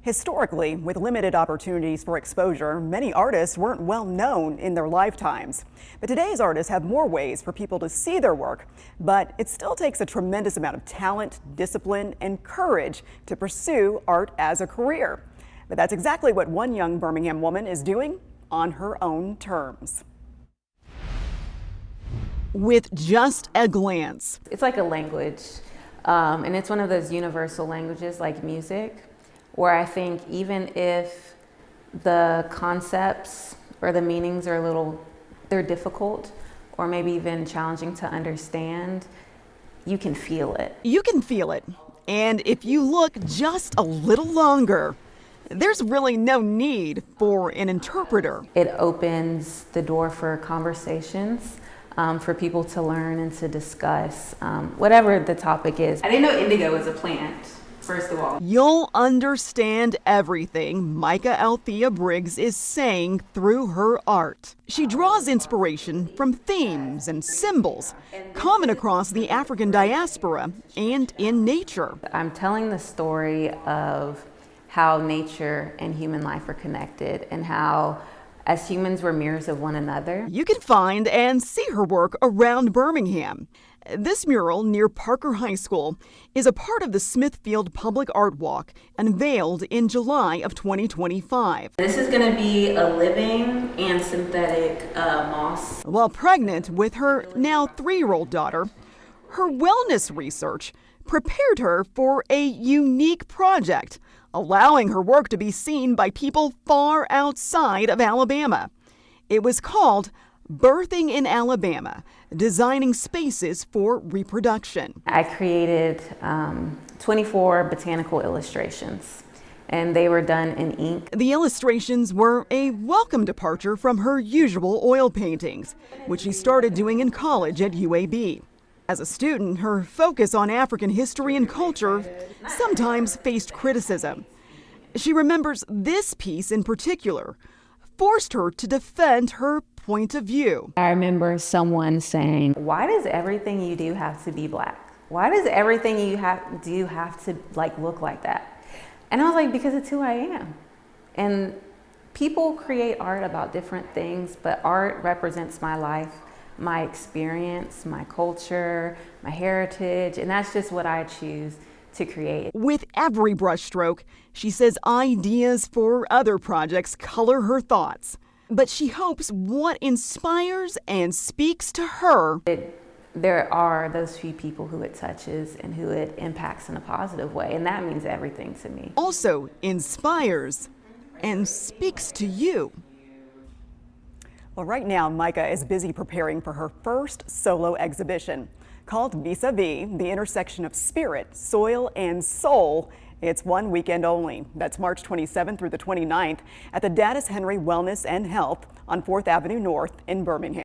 Historically, with limited opportunities for exposure, many artists weren't well known in their lifetimes. But today's artists have more ways for people to see their work, but it still takes a tremendous amount of talent, discipline, and courage to pursue art as a career. But that's exactly what one young Birmingham woman is doing on her own terms. With just a glance. It's like a language, and it's one of those universal languages like music, where I think even if the concepts or the meanings are they're difficult or maybe even challenging to understand, you can feel it. You can feel it. And if you look just a little longer, there's really no need for an interpreter. It opens the door for conversations, for people to learn and to discuss whatever the topic is. I didn't know indigo was a plant, first of all. You'll understand everything Micah Althea Briggs is saying through her art. She draws inspiration from themes and symbols common across the African diaspora and in nature. I'm telling the story of how nature and human life are connected and how as humans, we're mirrors of one another. You can find and see her work around Birmingham. This mural near Parker High School is a part of the Smithfield Public Art Walk, unveiled in July of 2025. This is going to be a living and synthetic moss. While pregnant with her now 3-year-old daughter, her wellness research prepared her for a unique project, allowing her work to be seen by people far outside of Alabama. It was called Birthing in Alabama, Designing Spaces for Reproduction. I created 24 botanical illustrations, and they were done in ink. The illustrations were a welcome departure from her usual oil paintings, which she started doing in college at UAB. As a student, her focus on African history and culture sometimes faced criticism. She remembers this piece in particular forced her to defend her point of view. I remember someone saying, "Why does everything you do have to be black? Why does everything you do have to look like that?" And I was like, because it's who I am. And people create art about different things, but art represents my life, my experience, my culture, my heritage, and that's just what I choose to create. With every brushstroke, she says ideas for other projects color her thoughts. But she hopes what inspires and speaks to her. There are those few people who it touches and who it impacts in a positive way, and that means everything to me. Also inspires and speaks to you. Well, right now, Micah is busy preparing for her first solo exhibition called Vis-a-Vis, the intersection of spirit, soil, and soul. It's one weekend only. That's March 27th through the 29th at the Daddis Henry Wellness and Health on 4th Avenue North in Birmingham.